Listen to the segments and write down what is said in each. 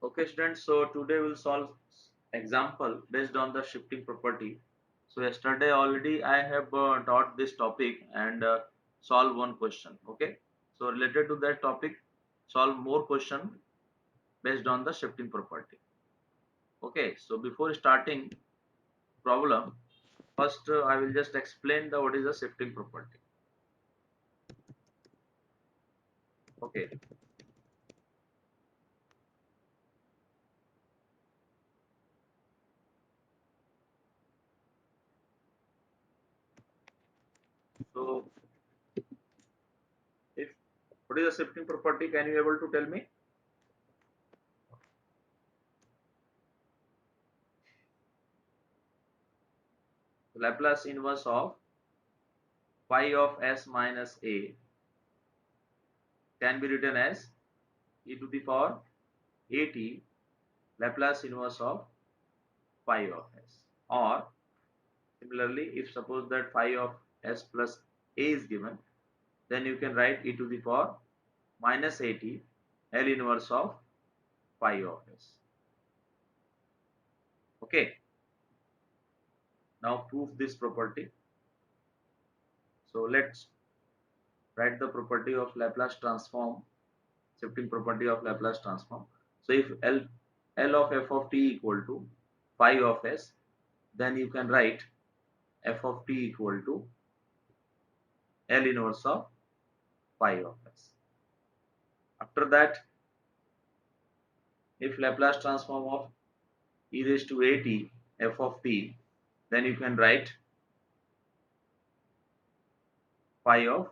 Okay, students. So today we'll solve example based on the shifting property. So yesterday already I have taught this topic and solve one question. Okay. So related to that topic, solve more question based on the shifting property. Okay. So before starting problem, first I will just explain the what is the shifting property. Okay. So if what is the shifting property, can you able to tell me? Laplace inverse of phi of s minus a can be written as e to the power at Laplace inverse of phi of s. Or similarly, if suppose that phi of s plus a is given, then you can write e to the power minus at L inverse of phi of s. Okay. Now prove this property. So let's write the property of Laplace transform, shifting property of Laplace transform. So if L of f of t equal to phi of s, then you can write f of t equal to L inverse of phi of s. After that, if Laplace transform of e raised to at f of t, then you can write phi of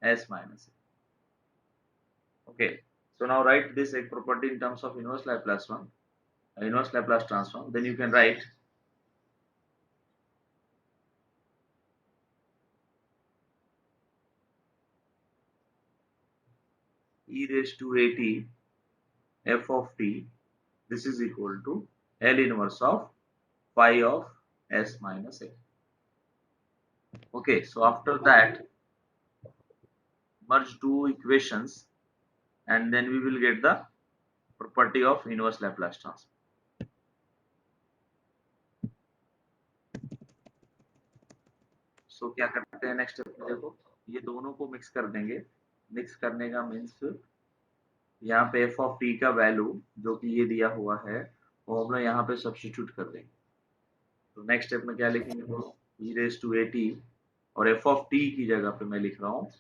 s minus a. Okay. So now write this property in terms of inverse Laplace one, inverse Laplace transform. Then you can write e raised to at f of t. This is equal to L inverse of phi of s minus a. Okay. So after that, merge two equations, and then we will get the property of inverse Laplace transform. सो क्या करते हैं next step में, देखो ये दोनों को mix कर देंगे. मिक्स करने का मीन्स यहाँ पे एफ ऑफ टी का वैल्यू जो कि ये दिया हुआ है वो हम लोग यहाँ पे सब्स्टिट्यूट कर देंगे. तो नेक्स्ट स्टेप में क्या लिखेंगे, तो e raise to a t और एफ ऑफ टी की जगह पे मैं लिख रहा हूँ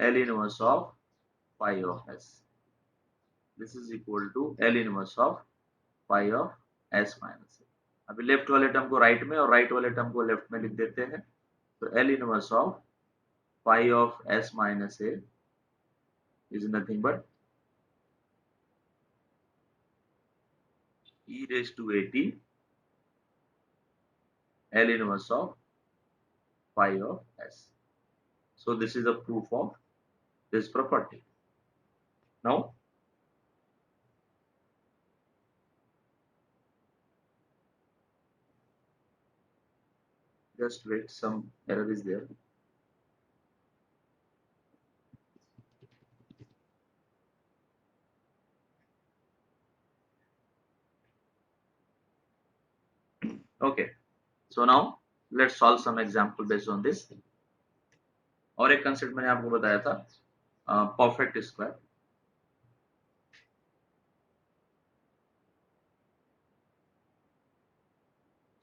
L inverse of pi of s. This is equal to L inverse of pi of s minus a. अभी लेफ्ट वाले टर्म को राइट में और राइट वाले टर्म को लेफ्ट में लिख देते हैं. तो L inverse of phi of s minus a is nothing but e raised to at L inverse of phi of s. So this is a proof of this property. Now just wait, some error is there. Okay, so now let's solve some example based on this. और एक concept मैंने आपको बताया था perfect square.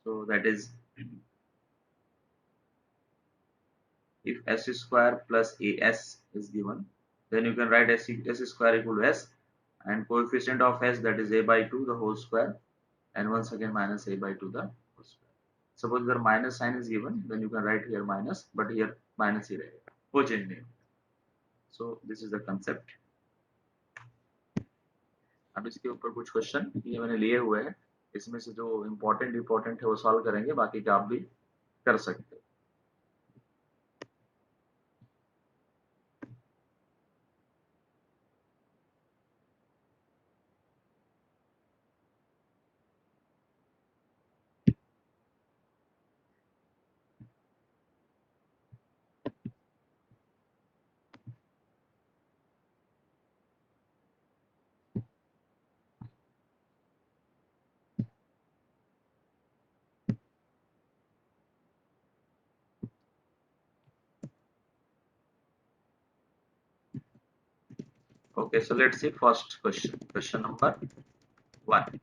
So that is if s square plus as is given, then you can write s square equal to s and coefficient of s, that is a by 2 the whole square, and once again minus a by 2 the whole square. Suppose the minus sign is given, then you can write here minus, but here minus ही रहेगा, वो change नहीं. So this is the concept. अब इसके ऊपर कुछ question ये मैंने लिए हुए हैं, इसमें से जो इम्पोर्टेंट है वो सॉल्व करेंगे, बाकी का आप भी कर सकते हैं. Okay, so let's see first question. Question number 1.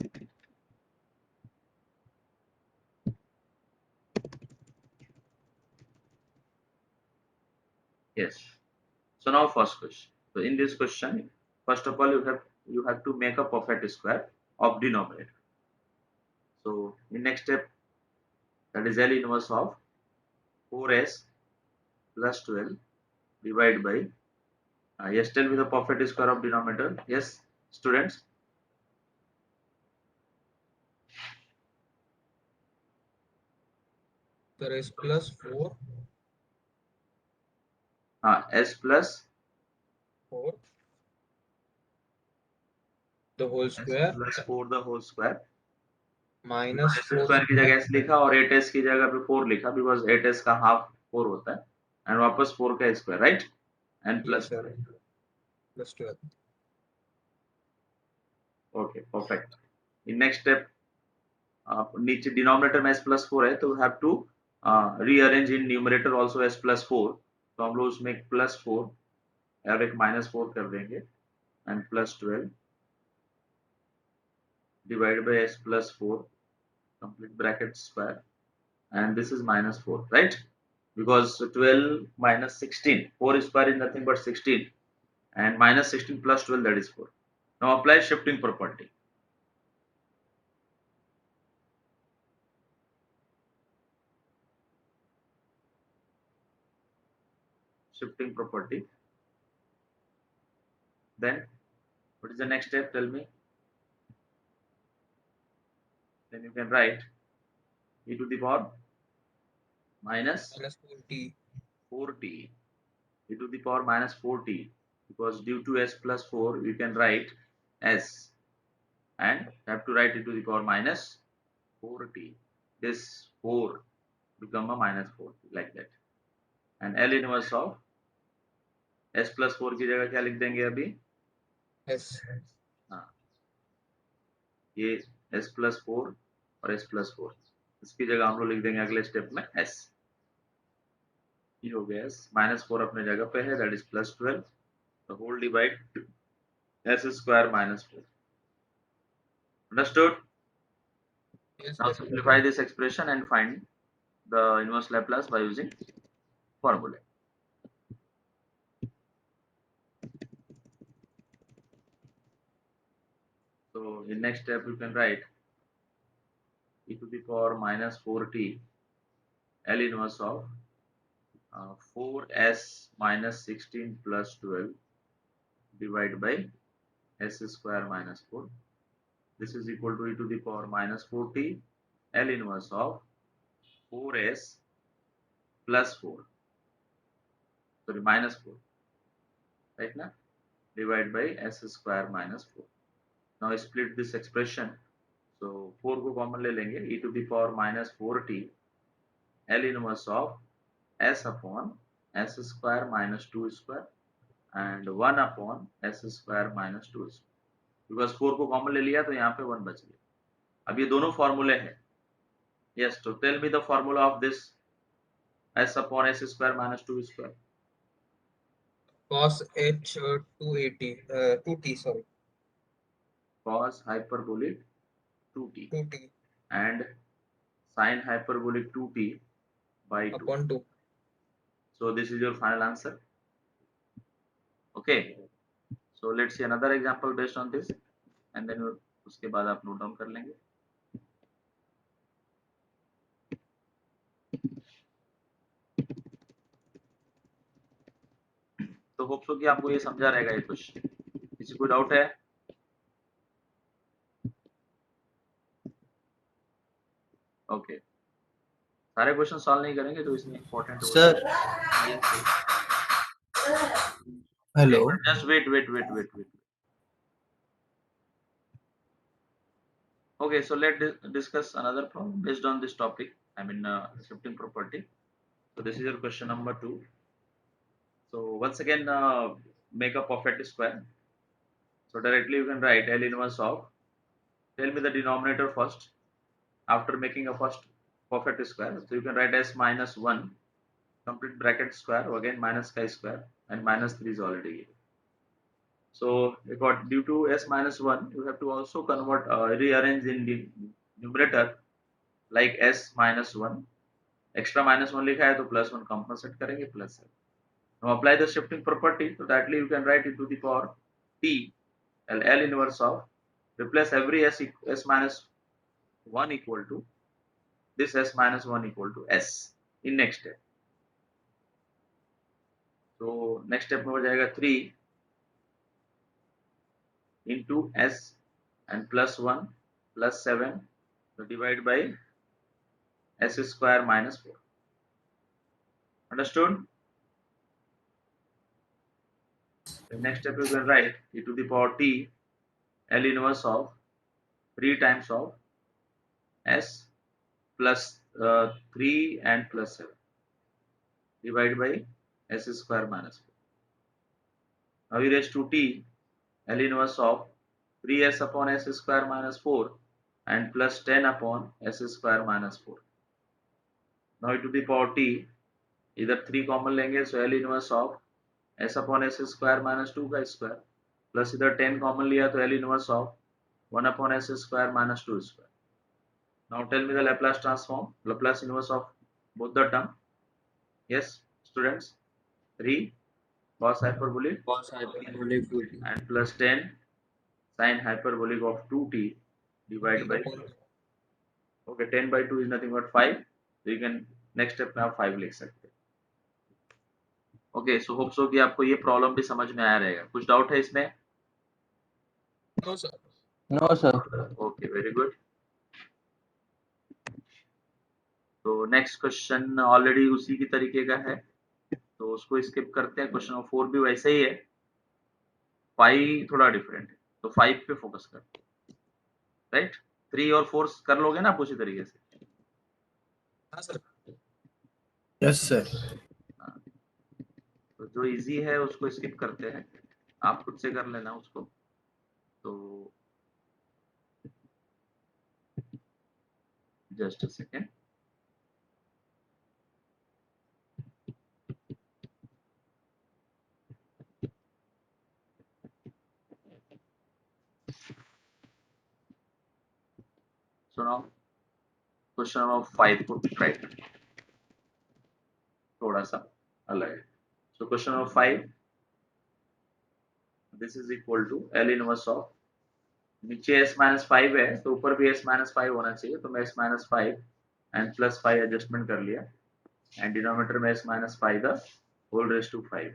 Yes. So now first question. So in this question, first of all, you have to make a perfect square of denominator. So in next step, that is L inverse of 4s plus 12 divided by yes, tell me the perfect square of denominator. Yes, students. There is plus 4, S plus 4, the whole S square plus 4 the whole square. minus because S 4 square की square जगह S लिखा और 8s की जगह पे 4 लिखा because 8s का half 4 होता है एंड वापस 4 का square right and yes plus sir plus 12 okay perfect in next step नीचे डिनोमिनेटर में s प्लस 4 है तो we have to rearrange in numerator also s plus 4 तो हम लोग उसमें एक प्लस 4 और एक माइनस 4 कर देंगे and plus 12 divided by s plus 4 complete bracket square and this is minus 4 right because 12 minus 16 4 square is nothing but 16 and minus 16 plus 12 that is 4. Now apply shifting property. Shifting property. Then what is the next step? Tell me. Then you can write e to the power minus minus 4t 4t e to the power minus 4t because due to s plus 4 we can write s and have to write e to the power minus 4t. This 4 become a minus 4 like that and L inverse of s plus 4 की जगह क्या लिख देंगे अभी s हाँ ये s plus 4 और s plus 4 इसकी जगह हम लोग लिख देंगे अगले स्टेप में s ये हो गया s माइनस 4 अपने जगह पे है that is plus 12 the whole divide s square minus 4 understood yes now sir simplify this expression and find the inverse Laplace by using formula so in next step you can write e to the power minus 4t L inverse of 4s minus 16 plus 12 divided by s square minus 4. This is equal to e to the power minus 4t L inverse of 4s plus 4. Sorry, minus 4. Right now? Divided by s square minus 4. Now split this expression. So 4 को common ले लेंगे e to the power minus 4t L inverse of s upon s square minus 2 square and 1 upon s square minus 2 square. Because 4 को common ले लिया तो यहाँ पे 1 बच गया अब ये दोनों फॉर्मूले हैं यस तो tell me the formula of this s upon s square minus 2 square cos h 280 2t sorry cos hyperbolic 2t 2t and sin hyperbolic 2t by 2 upon 2 so this is your final answer okay so let's see another example based on this and then उसके बाद आप note down कर लेंगे तो hope so कि आपको ये समझा रहेगा ये कुछ किसी कोई डाउट है ओके सारे क्वेश्चन सॉल्व नहीं करेंगे तो इसमें इंपॉर्टेंट हो Sir, hello. just wait okay so let's discuss another problem based on this topic I mean shifting property so this is your question number 2 so once again make a perfect square so directly you can write L inverse of tell me the denominator first after making a first perfect square so you can write s minus 1 complete bracket square again minus chi square and minus 3 is already given So due to s minus 1, you have to also convert, rearrange in the numerator like s minus 1. Extra minus 1 लिखा है तो plus 1 compensate करेंगे plus 7. Now apply the shifting property, so that you can write it to the power t, L inverse of, replace every s minus 1 equal to this s minus 1 equal to s in next step. So next step में हो जाएगा 3 into s and plus 1 plus 7, so divide by s square minus 4. Understood? The next step you can write e to the power t, L inverse of 3 times of s plus 3 and plus 7 divided by s square minus 4. Now we raise to t, L inverse of 3s upon s square minus 4 and plus 10 upon s square minus 4. Now e to the power t, इधर 3 common लेंगे, so L inverse of s upon s square minus 2 का square plus इधर 10 common लिया तो L inverse of 1 upon s square minus 2 square. Now tell me the Laplace transform, Laplace inverse of both the term. Yes, students, 3 cos hyperbolic Cos hyperbolic 2t. and plus 10 sin hyperbolic of 2t divided by, okay, 10 by 2 is nothing but 5, so you can next step में आप 5 लिख सकते हैं. Okay, so hope so कि आपको ये problem भी समझ में आया रहेगा. कुछ डाउट है इसमें? No, sir. No, sir. Okay, very good. तो नेक्स्ट क्वेश्चन ऑलरेडी उसी की तरीके का है, तो उसको स्किप करते हैं. क्वेश्चन नंबर 4 भी वैसे ही है, 5 थोड़ा डिफरेंट है, तो 5 पे फोकस करते हैं. राइट, 3 और 4 कर लोगे ना आप उसी तरीके से? हाँ सर. Yes, sir. तो जो इजी है उसको स्किप करते हैं, आप खुद से कर लेना उसको. तो just a second. So now question number 5 को ट्राई करते हैं, थोड़ा सा अलग है. So question number 5, this is equal to L inverse of, नीचे s माइनस 5 है तो ऊपर भी s माइनस 5 होना चाहिए, तो मैं s minus 5 and plus 5 adjustment कर लिया, एंड डिनोमिनेटर में s minus 5 the whole raise to 5.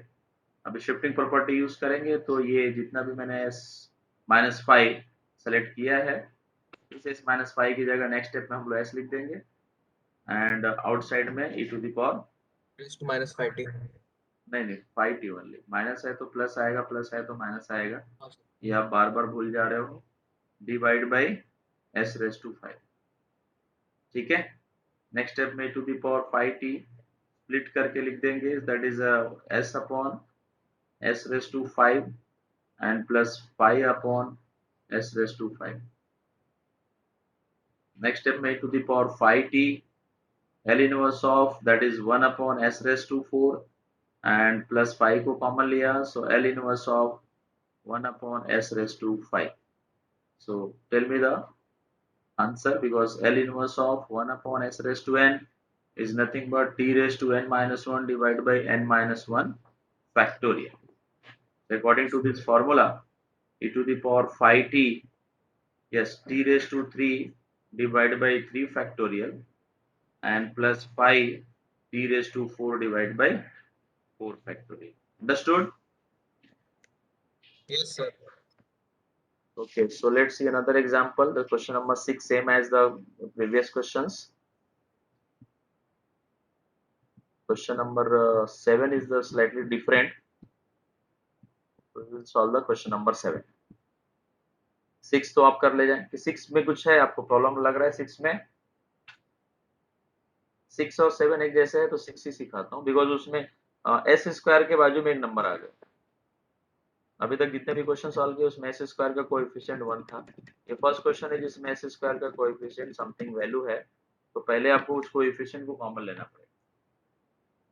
अभी शिफ्टिंग प्रॉपर्टी यूज करेंगे तो ये जितना भी मैंने s माइनस 5 सेलेक्ट किया है, इस s माइनस 5 की जगह नेक्स्ट स्टेप में हम लोग s लिख देंगे, एंड आउटसाइड में e to the power Raised to minus 5t. नहीं 5t ओनली. माइनस है तो प्लस आएगा, प्लस है तो माइनस आएगा, हाँ सर. ये आप बार बार भूल जा रहे हो. Divide by s raise to 5. ठीक है. नेक्स्ट स्टेप में to the power 5t split करके लिख देंगे, that is s upon s raise to 5 and plus 5 upon s raise to 5. Next step में to the power 5t L inverse of, that is 1 upon s raise to 4 and plus 5 को common लिया, so L inverse of 1 upon s raised to 5. So tell me the answer, because L inverse of 1 upon s raised to n is nothing but t raised to n minus 1 divided by n minus 1 factorial. So according to this formula, e to the power 5t, yes, t raised to 3 divided by 3 factorial and plus 5 t raised to 4 divided by 4 factorial. Understood? Yes, sir. Okay, so let's see another example. The question number 6, same as the previous questions. Question number 7 is the slightly different. So we will solve the question number 7. 6 तो आप कर ले जाएं कि 6 में कुछ है, आपको प्रॉब्लम लग रहा है 6 में? 6 और 7 एक जैसे है तो 6 ही सिखाता हूँ, बिकॉज उसमें एस स्क्वायर के बाजू में एक नंबर आ गया. अभी तक जितने भी क्वेश्चन सॉल्व किए उसमें एस स्क्वायर का कोएफिशिएंट 1 था. ये फर्स्ट क्वेश्चन है जिसमें एस स्क्वायर का कोएफिशिएंट समथिंग वैल्यू है, तो पहले आपको उस कोएफिशिएंट को कॉमन लेना पड़ेगा,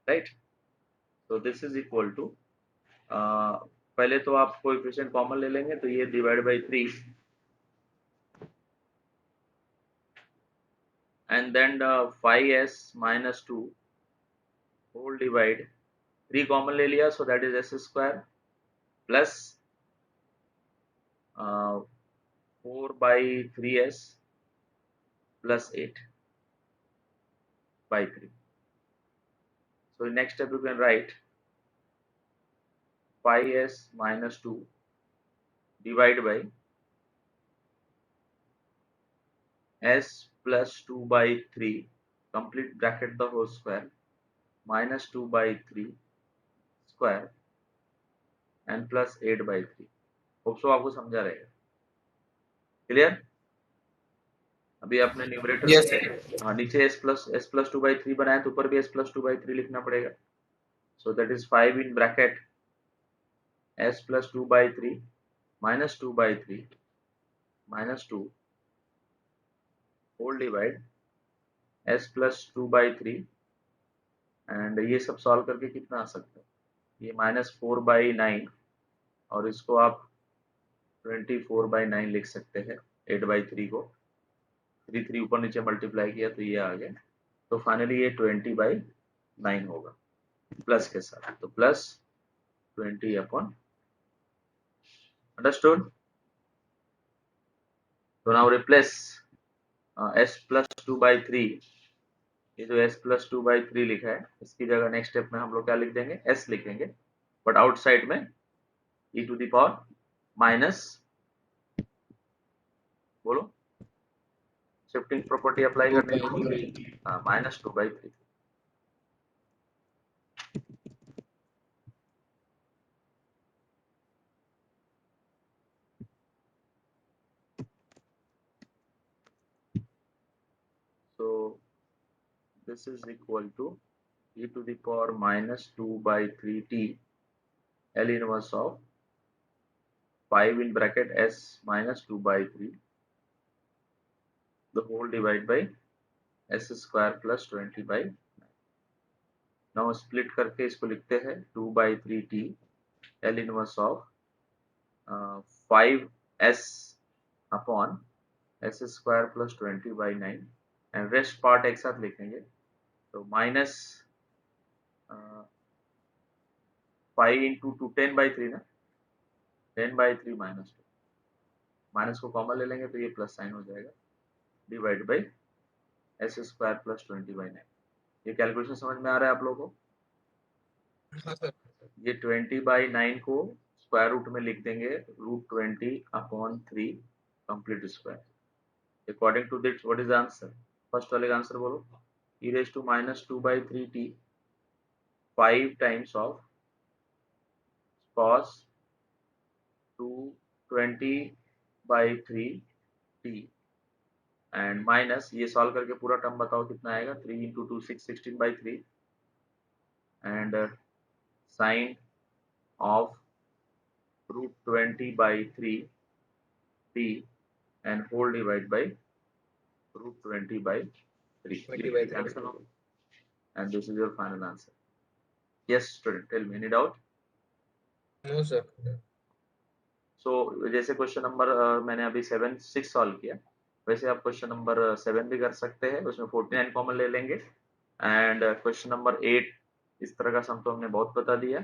right? So this is equal to पहले तो आप कोएफिशिएंट कॉमन ले लेंगे, तो ये divide by 3 and then 5s minus 2 whole divide 3 common ले लिया, so that is s square plus 4 by 3s plus 8 by 3. So in next step you can write 5s minus 2 divide by s plus 2 by 3 complete bracket the whole square minus 2 by 3 square and plus 8 by 3. Hope so आपको समझा रहेगा। Clear? अभी आपने numerator Yes, में हाँ नीचे s plus 2 by 3 बनाया, तो ऊपर भी s plus 2 by 3 लिखना पड़ेगा। So that is 5 in bracket s plus 2 by 3 minus 2 by 3 minus 2 whole divide s plus 2 by 3 and ये सब सॉल्व करके कितना आ सकता है, ये -4 by 9 और इसको आप 24 by 9 लिख सकते हैं। 8 by 3 को 3 ऊपर नीचे मल्टीप्लाई किया तो ये आ गया, तो फाइनली ये 20 by 9 होगा प्लस के साथ, तो प्लस 20 अपॉन, अंडरस्टूड? तो now replace s plus 2 by 3, ये जो s plus 2 by 3 लिखा है इसकी जगह नेक्स्ट स्टेप में हम लोग क्या लिख देंगे, s लिखेंगे, बट आउटसाइड में e to the power minus, बोलो शिफ्टिंग प्रॉपर्टी अप्लाई करने के हाँ minus 2 by 3। So this is equal to e to the power minus 2 by 3t L inverse of 5 in bracket s minus 2 by 3 the whole divided by s square plus 20 by 9. Now split करके इसको लिखते हैं 2 by 3t L inverse of 5s upon s square plus 20 by 9 and rest part एक साथ लिखेंगे, तो minus 5 into 2 10 by 3 ना, 10 by 3 minus 2, minus को कॉमन ले लेंगे तो ये प्लस साइन हो जाएगा, divide by S square plus 20 by 9। ये कैलकुलेशन समझ में आ रहा है आप लोगों को? हाँ सर। ये 20 by 9 को स्क्वायर रूट में लिख देंगे √20 upon 3 complete square. According to this what is the answer? First वाले का आंसर बोलो, e raised to minus 2 by 3t 5 times of cos 220 by 3t and minus, ये सॉल्व करके पूरा टर्म बताओ कितना आएगा, 3 into 2 6 16 by 3 and sine of √20 by 3t and whole divide by √20 by 3. 20 by 3. Answer now. And this is your final answer. Yes student, tell me, any doubt? No sir. So जैसे question number मैंने अभी 7 6 solve किया, वैसे आप question number 7 भी कर सकते हैं, उसमें 49 कॉमन ले लेंगे एंड क्वेश्चन नंबर 8 इस तरह का सम तो हमने बहुत बता दिया,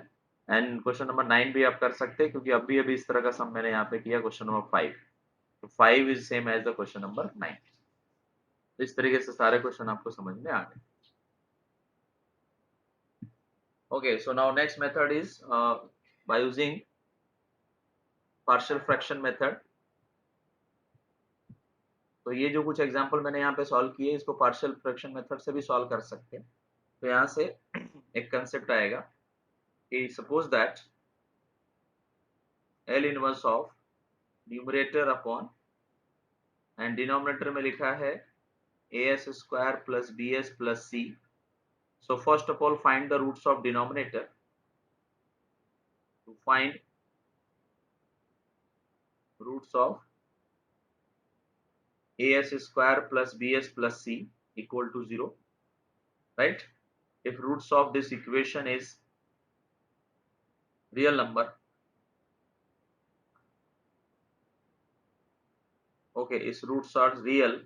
एंड क्वेश्चन नंबर 9 भी आप कर सकते हैं क्योंकि अभी इस तरह का सम मैंने यहाँ पे किया क्वेश्चन नंबर 5, तो 5 is same as the question number 9। तो इस तरीके से सारे क्वेश्चन आपको समझ में आ गए। Okay, so now next method is by using partial fraction method। तो ये जो कुछ एग्जांपल मैंने यहाँ पे सॉल्व किए इसको पार्शियल फ्रैक्शन मेथड से भी सॉल्व कर सकते हैं। तो यहाँ से एक कंसेप्ट आएगा कि suppose that L inverse of numerator upon and denominator में लिखा है as square plus bs plus c। So first of all find the roots of denominator। To find roots of as square plus bs plus c equal to 0, right? If roots of this equation is real number Okay, if roots are real,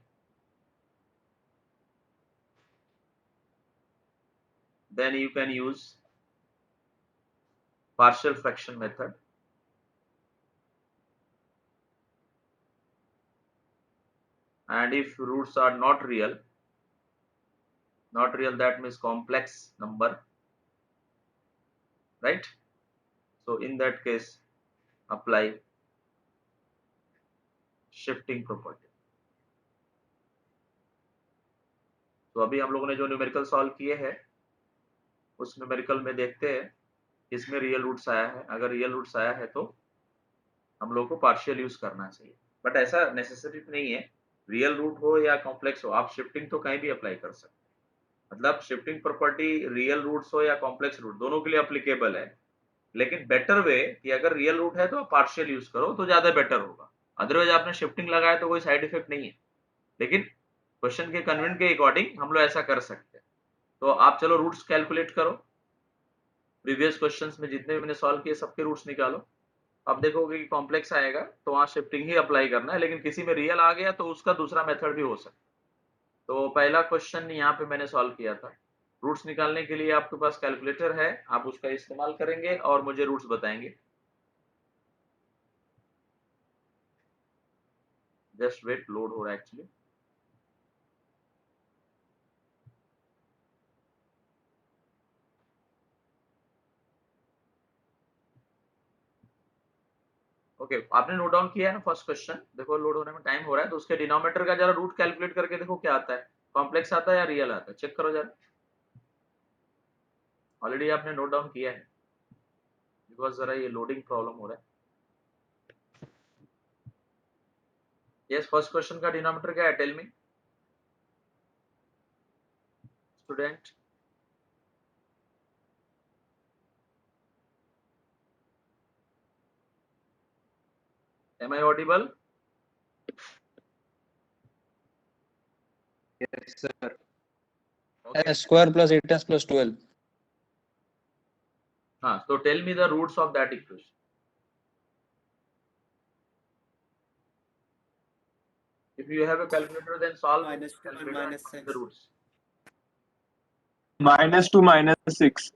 then you can use partial fraction method. And if roots are not real, that means complex number, right? So in that case, apply shifting property. तो अभी हम लोगों ने जो numerical solve किए हैं, उस numerical में देखते हैं इसमें रियल रूट्स आया है. अगर रियल रूट्स आया है तो हम लोगों को पार्शियल यूज करना चाहिए, बट ऐसा नेसेसरी नहीं है. रियल रूट हो या कॉम्प्लेक्स हो, आप शिफ्टिंग तो कहीं भी अप्लाई कर सकते हैं. मतलब शिफ्टिंग प्रॉपर्टी रियल रूट्स हो या कॉम्प्लेक्स रूट, दोनों के लिए अप्लीकेबल है. लेकिन बेटर वे कि अगर रियल रूट है तो आप पार्शियल यूज करो तो ज्यादा बेटर होगा. अदरवाइज आपने शिफ्टिंग लगाया तो कोई साइड इफेक्ट नहीं है. लेकिन क्वेश्चन के कन्वेंट के अकॉर्डिंग हम लोग ऐसा कर सकते हैं. तो आप चलो रूट्स कैलकुलेट करो. प्रीवियस क्वेश्चंस में जितने भी मैंने सॉल्व किए सबके रूट्स निकालो. अब देखोगे कि कॉम्प्लेक्स आएगा तो वहां शिफ्टिंग ही अप्लाई करना है. लेकिन किसी में रियल आ गया तो उसका दूसरा मेथड भी हो सकता है. तो पहला क्वेश्चन यहाँ पे मैंने सॉल्व किया था. रूट्स निकालने के लिए आपके पास कैलकुलेटर है, आप उसका इस्तेमाल करेंगे और मुझे रूट्स बताएंगे. जस्ट वेट, लोड हो रहा है एक्चुअली. ओके, आपने नोट डाउन किया है ना फर्स्ट क्वेश्चन. देखो लोड होने में टाइम हो रहा है तो उसके डिनोमिनेटर का जरा रूट कैलकुलेट करके देखो क्या आता है. कॉम्प्लेक्स आता है या रियल आता है, चेक करो जरा. ऑलरेडी आपने नोट डाउन किया है, बिकॉज जरा ये लोडिंग प्रॉब्लम हो रहा है. यस, फर्स्ट क्वेश्चन का डिनोमिनेटर क्या है, tell me student. Am I audible? Yes, sir. Okay. S square plus 8s plus 12. So tell me the roots of that equation. If you have a calculator, then solve -2 and calculator and find -6. the roots. -2 -6.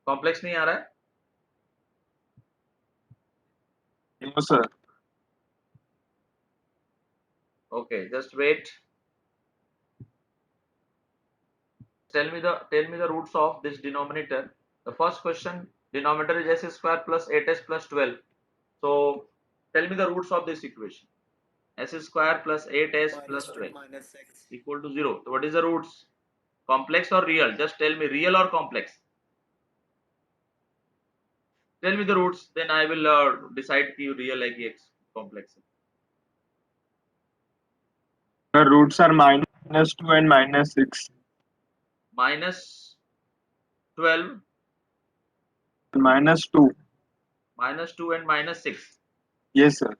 Complex नहीं आ रहा है? No, sir. Okay, just wait. Tell me the roots of this denominator. The first question, denominator is s square plus 8s plus 12. So tell me the roots of this equation. S square plus 8s plus 12 -6. equal to 0. So what is the roots? Complex or real? Just tell me real or complex. Tell me the roots, then I will decide कि real है कि complex है. The roots are -2 and -6. Minus 12, -2. -2 and -6. Yes, sir.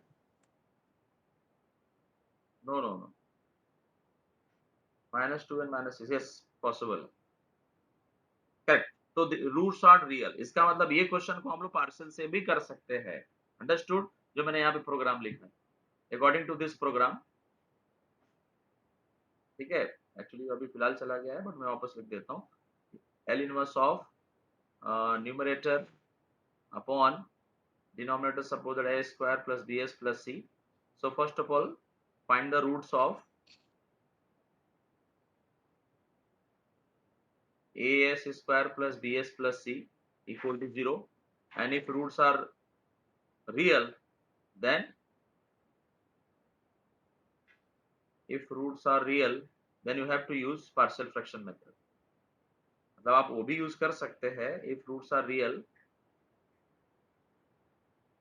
No. -2 and -6. Yes, possible. Correct. तो roots are real. इसका मतलब ये question को हम लोग पार्शियल से भी कर सकते हैं. अंडरस्टूड? जो मैंने यहाँ पे प्रोग्राम लिखा है अकॉर्डिंग टू दिस प्रोग्राम. ठीक है, एक्चुअली अभी फिलहाल चला गया है बट मैं वापस लिख देता हूँ. L inverse of numerator upon denominator, suppose that a square plus bs plus c. So first of all find the roots of as square plus bs plus c equal to 0, and if roots are real, then you have to use partial fraction method. मतलब आप वो भी use कर सकते हैं. if roots are real,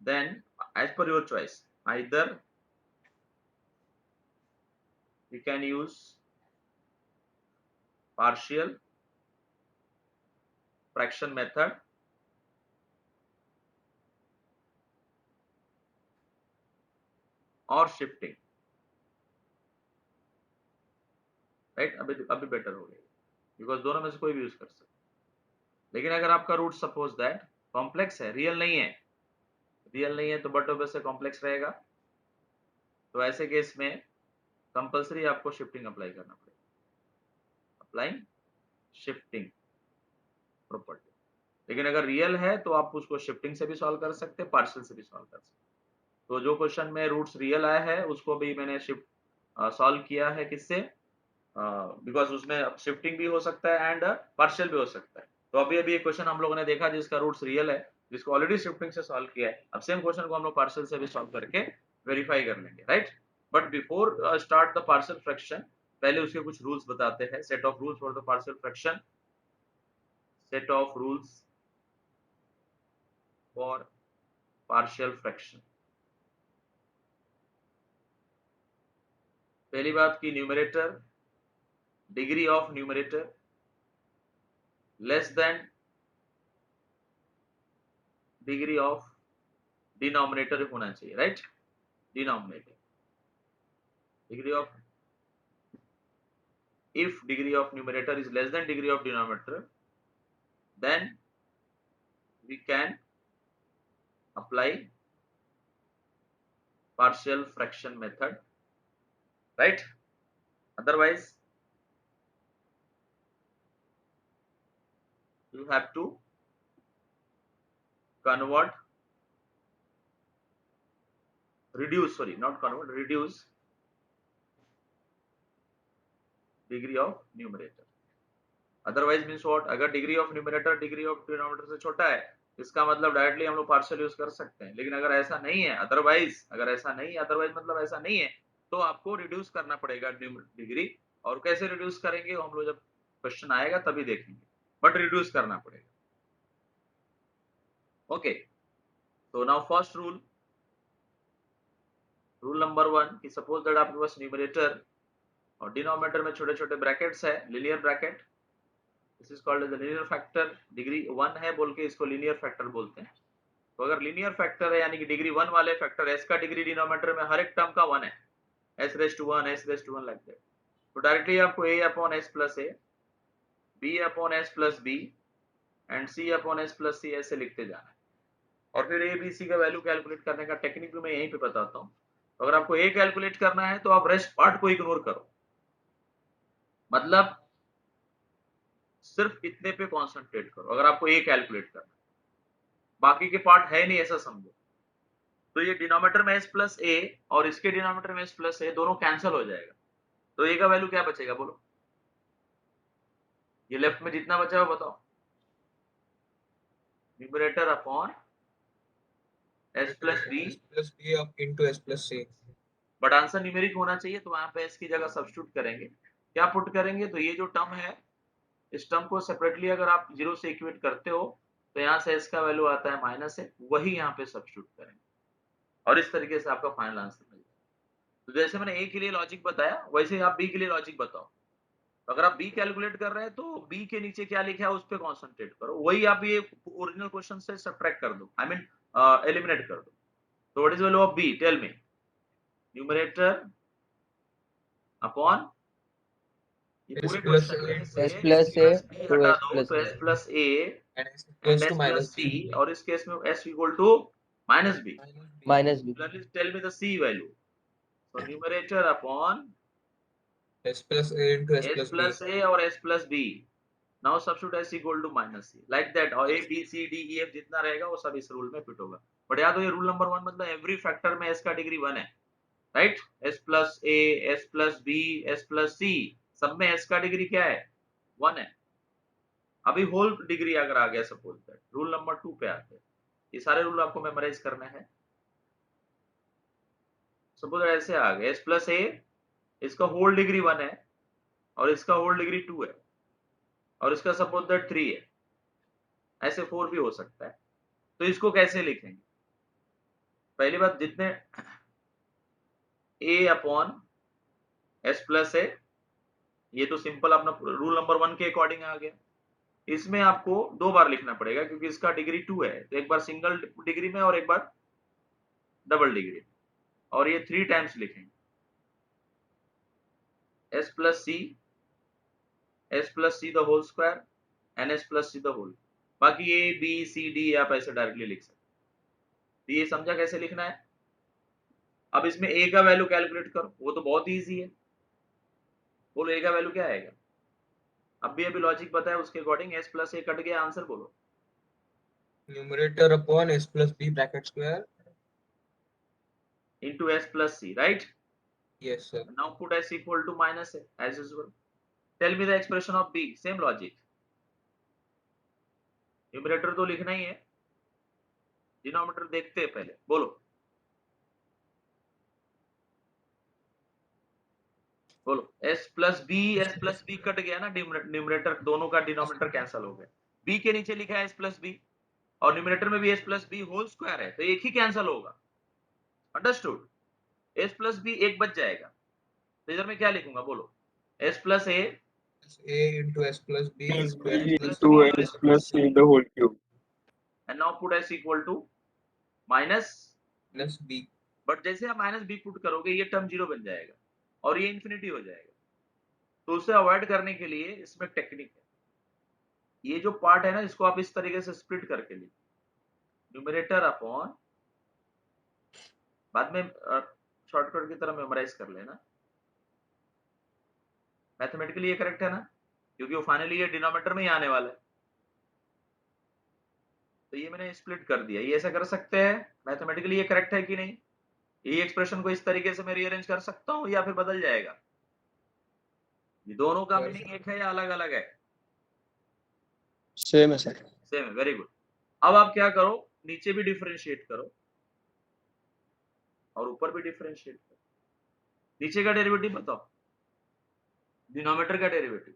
then as per your choice, either you can use partial fraction method और shifting. Right, अभी better हो गई बिकॉज दोनों में से कोई भी यूज कर सकते. लेकिन अगर आपका रूट सपोज दैट कॉम्प्लेक्स है, रियल नहीं है तो बट ऑब्वियस से कॉम्प्लेक्स रहेगा. तो ऐसे केस में कंपल्सरी आपको शिफ्टिंग अप्लाई करना पड़ेगा, अप्लाइंग शिफ्टिंग प्रॉपर्टी। लेकिन अगर रियल है तो आप उसको शिफ्टिंग से भी सॉल्व कर सकते हैं, पार्शियल से भी सॉल्व कर सकते हैं। तो जो क्वेश्चन में रूट्स रियल आया है उसको भी मैंने शिफ्ट सॉल्व किया है, किससे, बिकॉज उसमें शिफ्टिंग भी हो सकता है एंड पार्शियल भी हो सकता है। तो अभी अभी एक क्वेश्चन हम लोगों ने देखा जिसका रूट्स रियल है, जिसको ऑलरेडी शिफ्टिंग से सॉल्व किया है। अब सेम क्वेश्चन को हम लोग पार्शियल से भी सॉल्व करके वेरीफाई कर लेंगे, right. But before start the partial fraction, पहले उसके कुछ रूल्स बताते हैं। Set of rules for the partial fraction, set of rules for partial fraction. पहली बात की numerator, degree of numerator less than degree of denominator होना चाहिए, right. Denominator, degree of, if degree of numerator is less than degree of denominator, then we can apply partial fraction method, right. Otherwise you have to convert, reduce, sorry, not convert, reduce degree of numerator. Otherwise means what, अगर degree of numerator degree of denominator से छोटा है, इसका मतलब directly हम लोग partial use कर सकते हैं। लेकिन अगर ऐसा नहीं है, अदरवाइज अगर ऐसा नहीं है, अदरवाइज मतलब ऐसा नहीं है, तो आपको रिड्यूस करना पड़ेगा डिग्री। और कैसे रिड्यूस करेंगे हम लोग जब क्वेश्चन आएगा तभी देखेंगे, बट रिड्यूस करना पड़ेगा। ओके, तो now first rule, rule number 1 कि सपोज दैट आपके पास न्यूमरेटर और डिनोमिनेटर में छोटे छोटे ब्रैकेट्स है, linear bracket, this is called as the linear factor. Degree 1 है बोल के इसको लीनियर फैक्टर बोलते हैं। तो अगर लीनियर फैक्टर है यानी कि डिग्री 1 वाले फैक्टर, एस का डिग्री डिनोमिनेटर में हर एक टर्म का 1 है, s raised to 1, s raised to 1 like that. तो डायरेक्टली आपको a upon s plus a, b upon s plus b and c upon s plus c ऐसे लिखते जाना है। और फिर a b c का वैल्यू कैलकुलेट करने का टेक्निक भी मैं यहीं पे बताता हूँ। तो अगर आपको a कैलकुलेट करना है तो आप रेस्ट पार्ट को इग्नोर करो, मतलब सिर्फ इतने पे कॉन्सेंट्रेट करो अगर आपको a कैलकुलेट करना है, बाकी के पार्ट है नहीं ऐसा समझो। तो ये डिनोमिनेटर में s प्लस a और इसके डिनोमिनेटर में s प्लस a दोनों कैंसिल हो जाएगा। तो a का वैल्यू क्या बचेगा बोलो, ये लेफ्ट में जितना बचा है बताओ, numerator upon s plus b into s plus c। But answer numeric होना चाहिए, तो वहां पे s की जगह सब्स्टिट्यूट करेंगे। क्या पुट करेंगे, तो ये जो टर्म है इस टर्म को सेपरेटली अगर आप 0 से इक्वेट करते हो तो यहाँ से s का वैल्यू आता है माइनस है, वही यहाँ पे सब्स्टिट्यूट करेंगे और इस तरीके से आपका फाइनल आंसर मिल जाएगा। तो जैसे मैंने a के लिए लॉजिक बताया वैसे ही आप b के लिए लॉजिक बताओ। तो अगर आप b कैलकुलेट कर रहे हैं तो b के नीचे क्या लिखा है उस पर कॉन्सेंट्रेट करो, वही आप ये ओरिजिनल क्वेश्चन से सब्ट्रैक्ट कर दो, आई मीन एलिमिनेट कर दो। तो what is value of b, tell me. Numerator upon पूरे क्वेश्चन में से S plus s plus A b to हटा S दो plus तो A। s plus a and and s plus c, और इस केस में s equal to minus b। minus B। Tell me the c value. so numerator upon s plus a into s s plus b। Plus a और s plus b, now substitute s equal to minus c like that, और a b c d e f जितना रहेगा वो सब इस rule में fit होगा। But याद हो ये रूल नंबर 1 मतलब एवरी फैक्टर में s का डिग्री 1 है, right. s plus a, s plus b, s plus c, सब में s का डिग्री क्या है, 1 है। अभी होल डिग्री अगर आ गया सपोज दैट, रूल नंबर 2 पे आते हैं। ये सारे रूल आपको मेमोराइज करना है। सपोज ऐसे आ गए, s प्लस a, इसका होल डिग्री 1 है और इसका होल डिग्री 2 है और इसका सपोज दैट 3 है, ऐसे 4 भी हो सकता है। तो इसको कैसे लिखेंगे, पहली बात जितने a upon s plus a, ये तो सिंपल अपना रूल नंबर 1 के अकॉर्डिंग आ गया। इसमें आपको 2 बार लिखना पड़ेगा क्योंकि इसका डिग्री 2 है, तो एक बार सिंगल डिग्री में और एक बार डबल डिग्री में, और ये 3 टाइम्स लिखेंगे s plus c the whole square and s plus c the whole. बाकी a b c d आप ऐसे डायरेक्टली लिख सकते। तो ये समझा कैसे लिखना है। अब इसमें a का वैल्यू कैलकुलेट करो, वो तो बहुत इजी है। बोलो a का वैल्यू क्या आएगा? अभी लॉजिक बताया उसके according s plus a cut गया, आंसर बोलो। Numerator upon s plus b bracket square. into s plus c, right? Yes sir. Now put s equal to minus a as usual. Tell me the expression of b, same logic. Numerator तो लिखना ही है, denominator देखते हैं पहले, बोलो बोलो। s plus B cut गया ना, न्यूमरेटर दोनों का डिनोमिनेटर कैंसिल हो गया। b के नीचे लिखा है s प्लस बी और न्यूमरेटर में भी s plus b whole square है, तो एक ही कैंसिल होगा। अंडरस्टूड? s प्लस बी एक बच जाएगा, तो इधर में क्या लिखूंगा बोलो? s plus a A into s plus b Plus into b s plus into c s plus c the whole cube. and now put s equal to minus, plus b. But जैसे आप minus B put करोगे ये term zero बन जाएगा और ये infinity हो जाएगा। तो उसे अवॉइड करने के लिए इसमें टेक्निक है, ये जो पार्ट है ना इसको आप इस तरीके से स्प्लिट करके ली, न्यूमरेटर अपॉन, बाद में शॉर्टकट की तरह मेमोराइज कर लेना। मैथमेटिकली ये करेक्ट है ना, क्योंकि वो फाइनली ये डिनोमिनेटर में ही आने वाला है। तो ये मैंने स्प्लिट कर दिया, ये ऐसा कर सकते हैं। मैथमेटिकली ये करेक्ट है कि नहीं? ये एक्सप्रेशन को इस तरीके से मैं रीअरेंज कर सकता हूँ या फिर बदल जाएगा? ये दोनों का मीनिंग एक है या अलग अलग है? सेम है सर। सेम है, वेरी गुड। अब आप क्या करो, नीचे भी डिफरेंशिएट करो और ऊपर भी डिफरेंशिएट करो। नीचे का डेरिवेटिव बताओ, डिनोमिनेटर का डेरिवेटिव,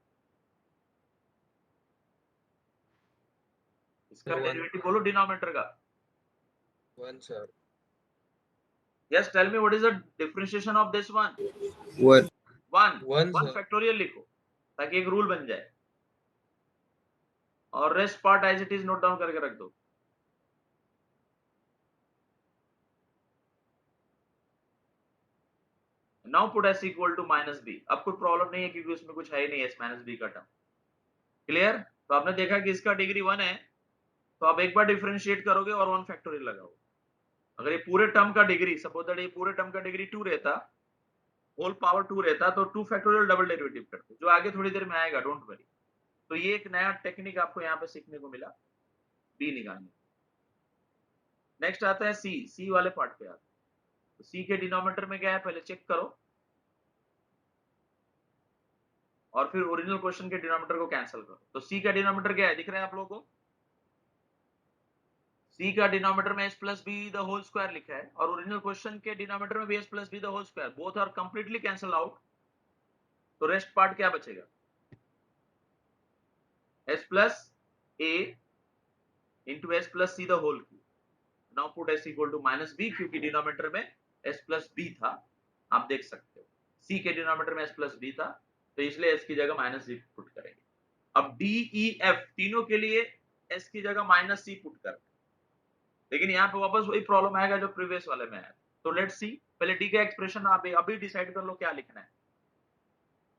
इसका One. डेरिवेटिव बोलो डिनोमिनेटर का। 1 sir. Yes, tell me what is the differentiation of this one? One. One, one sir. Factorial लिखो ताकि एक रूल बन जाए, और rest part as it is note down करके रख दो। Now put s equal to minus b. अब कोई प्रॉब्लम नहीं है क्योंकि उसमें कुछ है ही नहीं s माइनस बी का टर्म। क्लियर? तो आपने देखा कि इसका डिग्री 1 है, तो आप एक बार डिफरेंशिएट करोगे और 1 फैक्टोरियल लगाओ। अगर ये पूरे टर्म का डिग्री, सपोज दैट ये पूरे टर्म का डिग्री 2 रहता, होल पावर 2 रहता, तो 2 फैक्टोरियल डबल डेरिवेटिव करते, जो आगे थोड़ी देर में आएगा, डोंट वरी। तो ये एक नया टेक्निक आपको यहाँ पे सीखने को मिला बी निकालने। नेक्स्ट आता है सी वाले पार्ट पे आता है। तो सी के डिनोमिनेटर में क्या है पहले चेक करो, और फिर ओरिजिनल क्वेश्चन के डिनोमिनेटर को कैंसिल करो। तो सी का डिनोमिनेटर क्या है, दिख रहा है आप लोगों को? सी का डिनोमिनेटर में s plus b the whole square लिखा है, और ओरिजिनल क्वेश्चन के डिनोमिनेटर में भी s plus b the whole square, both are completely cancel out. तो रेस्ट पार्ट क्या बचेगा? s plus a into s plus c the whole cube. Now put s equal to minus b, क्योंकि denominator में s plus b था, आप देख सकते हो c के डिनोमिनेटर में s प्लस बी था, तो इसलिए s की जगह माइनस बी पुट करेंगे। अब डी ई एफ तीनों के लिए s की जगह माइनस सी पुट कर, लेकिन यहाँ पे वापस वही प्रॉब्लम आएगा जो प्रीवियस वाले में आया। तो लेट्स सी, पहले डी का एक्सप्रेशन आप अभी डिसाइड कर लो क्या लिखना है।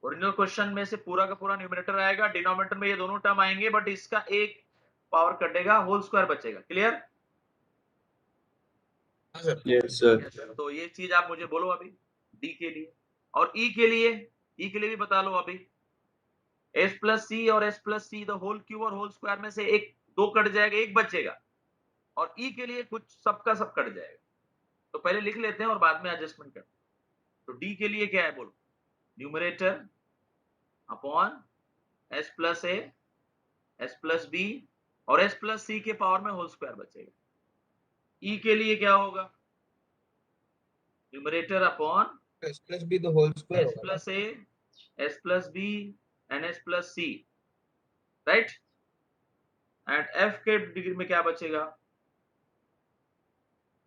ओरिजिनल क्वेश्चन में से पूरा का पूरा न्यूमरेटर आएगा, डिनोमिनेटर में ये दोनों टर्म आएंगे, बट इसका एक पावर कटेगा, होल स्क्वायर बचेगा। क्लियर? हाँ सर। Yes sir. तो ये चीज आप मुझे बोलो अभी डी के लिए, और ई के लिए भी बता लो अभी। s प्लस सी और s plus c the whole cube और होल स्क्वायर में से एक दो कट जाएगा, एक बचेगा, और ई के लिए कुछ सबका सब कट जाएगा। तो पहले लिख लेते हैं और बाद में एडजस्टमेंट करते हैं। तो डी के लिए क्या है बोलो? Numerator upon s plus a, s plus b और s प्लस सी के पावर में होल स्क्वायर बचेगा। ई के लिए क्या होगा? Numerator upon s plus b the whole square s होगा ना? Plus a, s plus b and s plus c, right? And f के डिग्री में क्या बचेगा?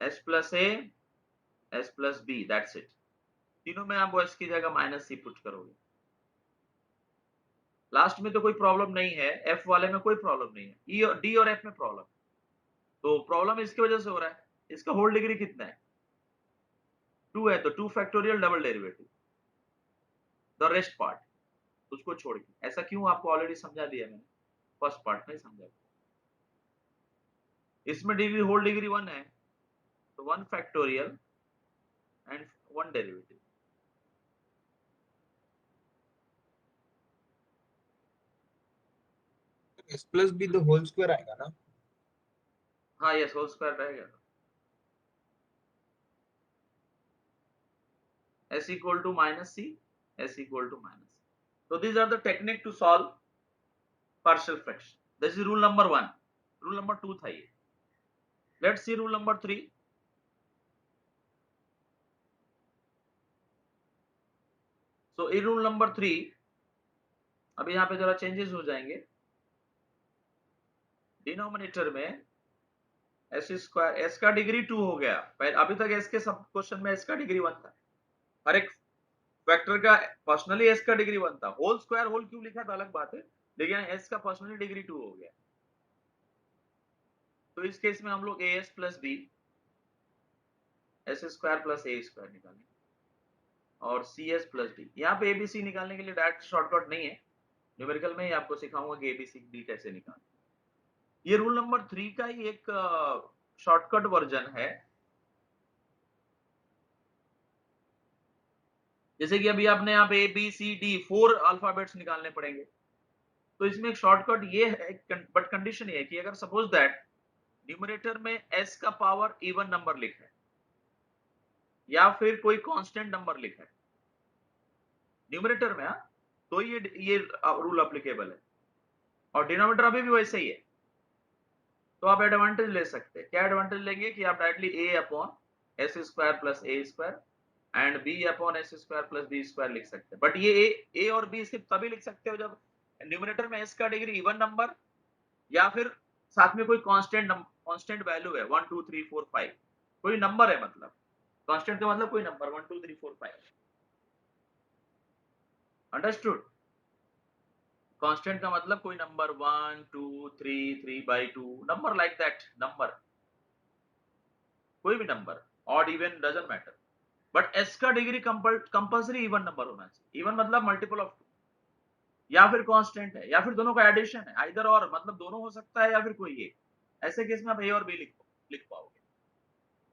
s plus a, s plus b, that's it. तीनों में आप s की जगह माइनस सी पुट करोगे। लास्ट में तो कोई प्रॉब्लम नहीं है, f वाले में कोई प्रॉब्लम नहीं है, ई और डी और f में प्रॉब्लम। तो प्रॉब्लम इसकी वजह से हो रहा है, इसका होल डिग्री कितना है? 2 है, तो 2 factorial double derivative, the rest part उसको छोड़ के। ऐसा क्यों? आपको ऑलरेडी समझा दिया मैंने, फर्स्ट पार्ट में समझा। इसमें डिग्री होल डिग्री 1 है, तो 1 factorial and 1 derivative. S plus B तो होल स्क्वायर आएगा ना? हाँ यस, होल स्क्वायर रहेगा। s equal to minus c, s equal to minus c. So these are the technique to solve partial fraction. This is rule number 1. Rule number 2 था ये। Let's see rule number 3. So in rule number 3 अभी यहाँ पे जरा changes हो जाएंगे। Denominator में s square, s का डिग्री 2 हो गया। अभी तक s के सब क्वेश्चन में s का डिग्री 1 था। हर एक फैक्टर का पर्सनली s का डिग्री 1 था। होल स्क्वायर होल क्यूब लिखा था अलग बात है, लेकिन s का पर्सनली डिग्री 2 हो गया। तो इस केस में हम लोग as plus b s square plus a square निकालेंगे और cs प्लस डी। यहाँ पे abc निकालने के लिए डायरेक्ट शॉर्टकट नहीं है, न्यूमेरिकल में ही आपको सिखाऊंगा कि abc डी कैसे निकालना। ये रूल नंबर 3 का ही एक शॉर्टकट वर्जन है। जैसे कि अभी आपने यहाँ पे ABCD 4 अल्फाबेट्स निकालने पड़ेंगे, तो इसमें एक शॉर्टकट ये है, बट कंडीशन ये है कि अगर सपोज दैट न्यूमरेटर में s का पावर इवन नंबर लिखा है या फिर कोई कांस्टेंट नंबर लिखा है न्यूमरेटर में, तो ये रूल अप्लीकेबल है। और डिनोमिनेटर अभी भी वैसे ही है, तो आप एडवांटेज ले सकते हैं। क्या एडवांटेज लेंगे कि आप directly a upon s square plus a square and b upon s square plus b square लिख सकते हैं। बट ये a और b सिर्फ तभी लिख सकते हो जब न्यूमरेटर में s का डिग्री इवन नंबर या फिर साथ में कोई कांस्टेंट वैल्यू है 1 2 3 4 5, कोई नंबर है, मतलब कांस्टेंट का मतलब कोई नंबर 1 2 3 4 5। अंडरस्टूड? कांस्टेंट का मतलब कोई number 1 2 3 3/2 number like that, number कोई भी number, odd even doesn't matter. But s का डिग्री कंपल्सरी इवन नंबर होना चाहिए। इवन मतलब मल्टीपल ऑफ 2 या फिर कांस्टेंट है या फिर दोनों का एडिशन है, आइदर और, मतलब दोनों हो सकता है या फिर कोई एक। ऐसे केस में आप a और b लिख पाओगे।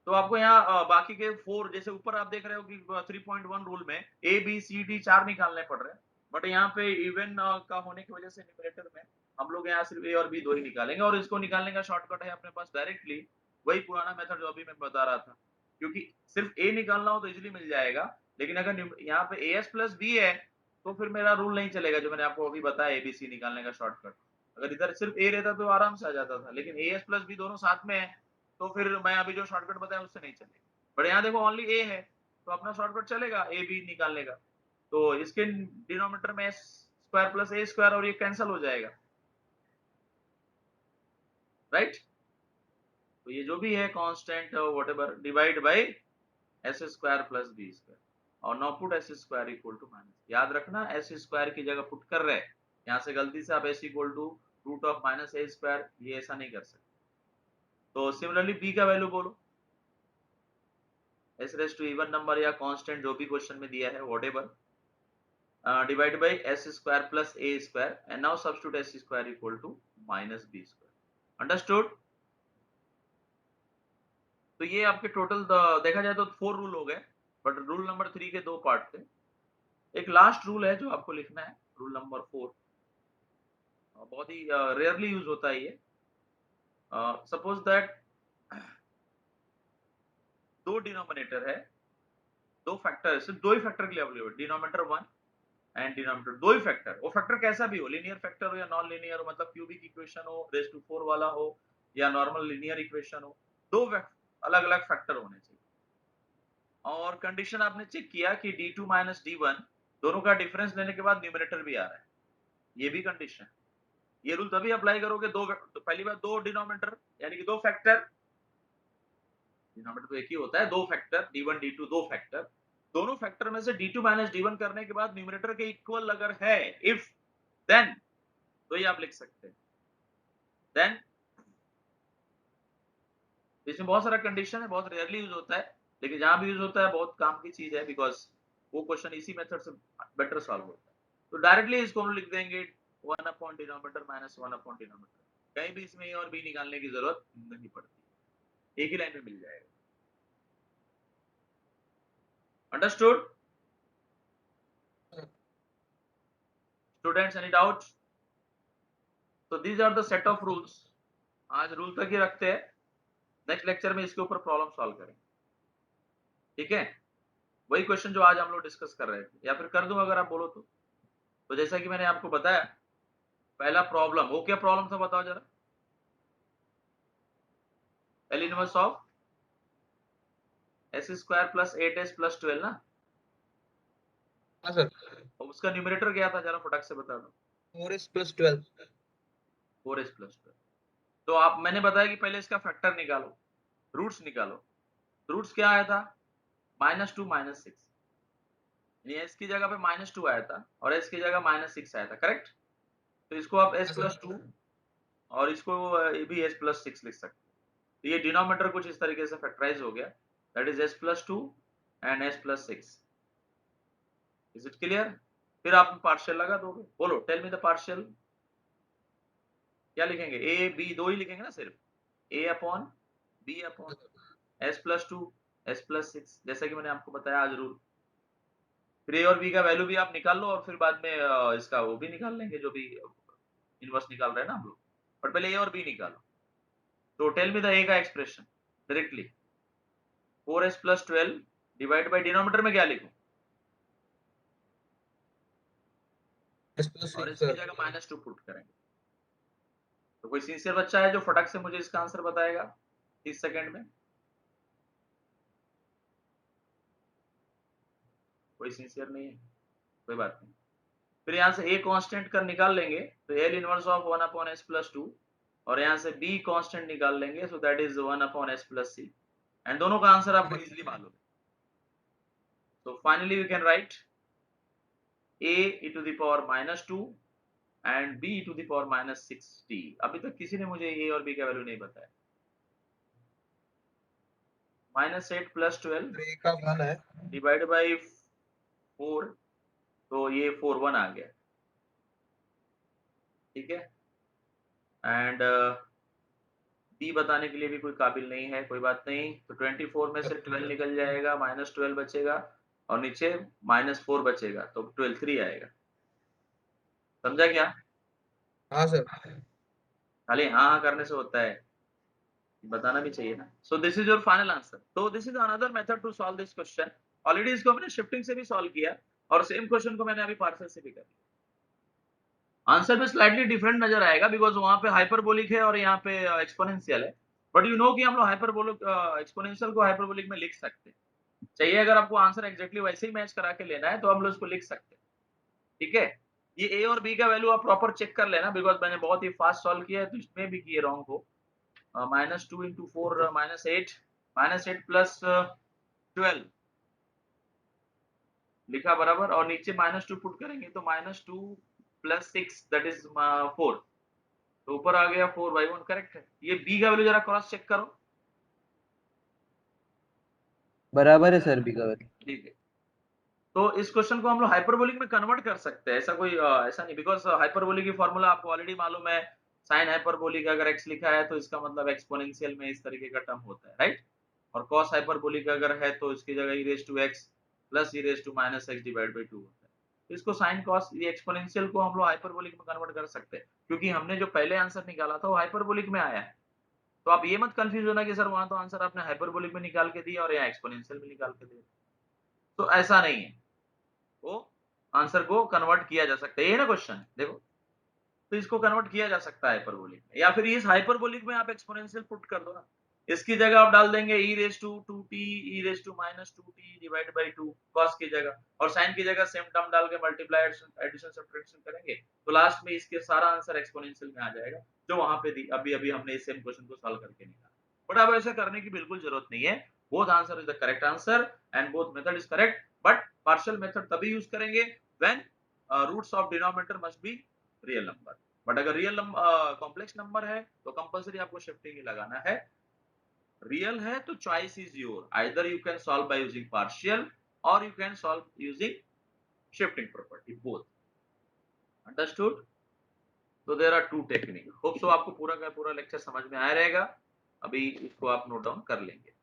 तो आपको यहाँ बाकी के 4, जैसे ऊपर आप देख रहे हो कि 3.1 रूल में a b c d 4 निकालने पड़ रहे हैं, बट यहाँ पे इवन का होने की वजह से न्यूमरेटर में हम लोग यहाँ सिर्फ a और b 2 ही निकालेंगे। और इसको निकालने का शॉर्टकट है अपने पास डायरेक्टली वही पुराना मेथड जो अभी मैं बता रहा था, क्योंकि सिर्फ a निकालना हो तो इजिली मिल जाएगा, लेकिन अगर यहाँ पे as प्लस b है तो फिर मेरा रूल नहीं चलेगा जो मैंने आपको अभी बताया abc निकालने का शॉर्टकट। अगर इधर सिर्फ a रहता तो आराम से आ जाता था, लेकिन as प्लस b दोनों साथ में है तो फिर मैं अभी जो शॉर्टकट बताया उससे नहीं चलेगा। बट यहाँ देखो ओनली a है तो अपना शॉर्टकट चलेगा a b निकालने का। तो इसके डिनोमिनेटर में स्क्वायर प्लस a स्क्वायर और ये कैंसिल हो जाएगा, राइट? तो ये जो भी है constant whatever divide by s square plus b square और now put s square equal to minus. याद रखना s स्क्वायर की जगह पुट कर रहे हैं, यहाँ से गलती से आप s equal to root of minus a square, ये ऐसा नहीं कर सकते। तो सिमिलरली b का वैल्यू बोलो, s raise to even number या कांस्टेंट जो भी क्वेश्चन में दिया है whatever, divide by s square plus a square and now substitute s square equal to minus b square. Understood? तो ये आपके टोटल देखा जाए तो 4 रूल हो गए, बट रूल नंबर 3 के 2 पार्ट थे। एक लास्ट रूल है जो आपको लिखना है, रूल नंबर 4। बहुत ही रेयरली यूज होता है ये। सपोज दैट 2 डिनोमिनेटर है, 2 फैक्टर, सिर्फ 2 ही फैक्टर के लिए available, denominator 1 and denominator 2 he factor. वो फैक्टर कैसा भी हो, लीनियर फैक्टर हो या नॉन लीनियर हो, मतलब क्यूबिक इक्वेशन हो, रेज टू 4 वाला हो या नॉर्मल लीनियर इक्वेशन हो, 2 अलग अलग फैक्टर होने चाहिए। और कंडीशन आपने चेक किया कि d2 माइनस d1 दोनों का डिफरेंस लेने के बाद न्यूमरेटर भी आ रहा है, ये भी कंडीशन। ये रूल तभी अप्लाई करोगे तो पहली बार 2 डिनोमिनेटर यानी कि 2 फैक्टर, डिनोमिनेटर तो एक ही होता है, 2 फैक्टर d1 d2 2 फैक्टर, दोनों फैक्टर में से d2 माइनस d1 करने के बाद न्यूमरेटर के इक्वल अगर है, इफ देन, तो ये आप लिख सकते हैं। देन इसमें बहुत सारा कंडीशन है, बहुत रेयरली यूज होता है, लेकिन जहां भी यूज होता है बहुत काम की चीज है, बिकॉज वो क्वेश्चन इसी मेथड से बेटर सॉल्व होता है। तो डायरेक्टली इसको हम लिख देंगे 1 upon denominator minus 1 upon denominator. कहीं भी इसमें ए और बी निकालने की जरूरत नहीं पड़ती, एक ही लाइन में मिल जाएगा। Understood? Students, any doubts? So these are the set of rules. आज रूल तक ही रखते हैं, नेक्स्ट लेक्चर में इसके ऊपर प्रॉब्लम सॉल्व करेंगे, ठीक है? वही क्वेश्चन जो आज हम लोग डिस्कस कर रहे थे, या फिर कर दूं अगर आप बोलो तो जैसा कि मैंने आपको बताया, पहला प्रॉब्लम, वो क्या प्रॉब्लम था बताओ जरा। L inverse of S square plus 8s plus 12 ना, हाँ सर, उसका न्यूमरेटर क्या था, जरा फटाक से बता दो। 4s plus 12. 4s plus 12। तो आप, मैंने बताया कि पहले इसका फैक्टर निकालो, रूट्स निकालो। रूट्स क्या आया था, -2 -6, यानी s की जगह पे -2 आया था और s की जगह -6 आया था, करेक्ट? तो इसको आप s प्लस 2 और इसको ये भी s प्लस 6 लिख सकते हैं। तो ये डिनोमिनेटर कुछ इस तरीके से फैक्टराइज हो गया, that is s plus 2 and s plus 6। Is it clear? फिर आप पार्शियल लगा दोगे, बोलो, टेल मी द पार्शियल। क्या लिखेंगे, a b दो ही लिखेंगे ना सिर्फ, a upon b upon s plus 2 s plus 6, जैसा कि मैंने आपको बताया आज रूल। फिर a और b का वैल्यू भी आप निकाल लो और फिर बाद में इसका वो भी निकाल लेंगे, जो भी इनवर्स निकाल रहे हैं ना हम लोग, बट पहले a और b निकालो। तो टेल मी द a का expression directly, 4s plus 12 divide by denominator में क्या लिखूं, S plus और 6 इसकी sir. जगह -2 पुट करेंगे। तो कोई सिंसियर बच्चा है जो फटाक से मुझे इसका आंसर बताएगा 30 सेकंड में? कोई सिंसियर नहीं है, कोई बात नहीं। फिर यहाँ से a कांस्टेंट कर निकाल लेंगे, तो L inverse of 1 upon s plus 2, और यहाँ से b कांस्टेंट निकाल लेंगे, so that is 1 upon s plus c, and दोनों का आंसर आपको इजीली मालूम है। So finally we can write a e to the power -2 and b e to the power -6t। अभी तक किसी ने मुझे a और b का वैल्यू नहीं बताया। -8 प्लस 12 A का 1 है, डिवाइड बाई 4, तो ये 4 1 आ गया, ठीक है? एंड b बताने के लिए भी कोई काबिल नहीं है, कोई बात नहीं। तो 24 में से 12 निकल जाएगा, -12 बचेगा और नीचे -4 बचेगा, तो 12 3 आएगा। समझा क्या? हाँ सर, खाली हाँ हाँ करने से होता है, बताना भी चाहिए ना। So this is your final answer. तो this is another method to solve this question. Already इसको मैंने शिफ्टिंग से भी सॉल्व किया और सेम क्वेश्चन को मैंने अभी पार्शियल से भी कर लिया। आंसर में स्लाइटली डिफरेंट नजर आएगा बिकॉज वहां पे हाइपरबोलिक है और यहाँ पे एक्सपोनेंशियल है, बट यू नो कि हम लोग हाइपरबोलिक एक्सपोनेंशियल को हाइपरबोलिक में लिख सकते हैं। चाहिए अगर आपको आंसर एग्जैक्टली वैसे ही मैच करा के लेना है तो हम लोग इसको लिख सकते हैं, ठीक है? ये a और b का वैल्यू आप प्रॉपर चेक कर लेना बिकॉज मैंने बहुत ही फास्ट सॉल्व किया है, तो इसमें भी किए रॉन्ग हो। -2 into 4 -8 प्लस 12 लिखा बराबर, और नीचे -2 पुट करेंगे तो -2 प्लस 6 दैट इज 4, तो ऊपर आ गया 4/1, करेक्ट है। ये b का वैल्यू जरा क्रॉस चेक करो, बराबर है सर, बी का वैल्यू। ठीक है? तो इस क्वेश्चन को हम लोग हाइपरबोलिक में कन्वर्ट कर सकते हैं, ऐसा कोई ऐसा नहीं, बिकॉज हाइपरबोलिक की फॉर्मूला आपको ऑलरेडी मालूम है। साइन हाइपरबोलिक अगर x लिखा है तो इसका मतलब एक्सपोनेंशियल में इस तरीके का टर्म होता है, राइट? और cos हाइपरबोलिक अगर है तो इसकी जगह e raise to x plus e raise to -x divide by 2 होता है। तो इसको साइन cos, ये एक्सपोनेंशियल को हम लोग हाइपरबोलिक में कन्वर्ट कर सकते हैं, क्योंकि हमने जो पहले आंसर निकाला था वो हाइपरबोलिक में आया है। तो आप ये मत कंफ्यूज होना कि सर वहां तो आंसर आपने हाइपरबोलिक में निकाल के दिया और यहाँ एक्सपोनेंशियल में निकाल के दिया, तो ऐसा नहीं है। वो आंसर को कन्वर्ट किया जा सकता है, ये ना क्वेश्चन देखो, तो इसको कन्वर्ट किया जा सकता है हाइपरबोलिक में, या फिर इस हाइपरबोलिक में आप एक्सपोनेंशियल पुट कर दो ना, इसकी जगह आप डाल देंगे e raise to 2t e raise to -2t divide by 2 cos की जगह, और sin की जगह सेम टर्म डाल के मल्टीप्लाई एडिशन सब्ट्रैक्शन करेंगे, तो लास्ट में इसके सारा आंसर एक्सपोनेंशियल में आ जाएगा, जो वहां पे अभी अभी हमने इस सेम क्वेश्चन को सॉल्व करके निकाला। बट अब ऐसा करने की बिल्कुल जरूरत नहीं है, both answer is the correct answer and both method is correct, but partial method तभी यूज करेंगे when roots of denominator must be real number, but अगर रियल कॉम्प्लेक्स नंबर है तो कंपलसरी आपको शिफ्टिंग ही लगाना है। रियल है तो choice is your, either you can solve by using partial और you can solve using shifting property, both. Understood? तो there are two technique. Hope so आपको पूरा का पूरा लेक्चर समझ में आया रहेगा। अभी इसको आप नोट डाउन कर लेंगे।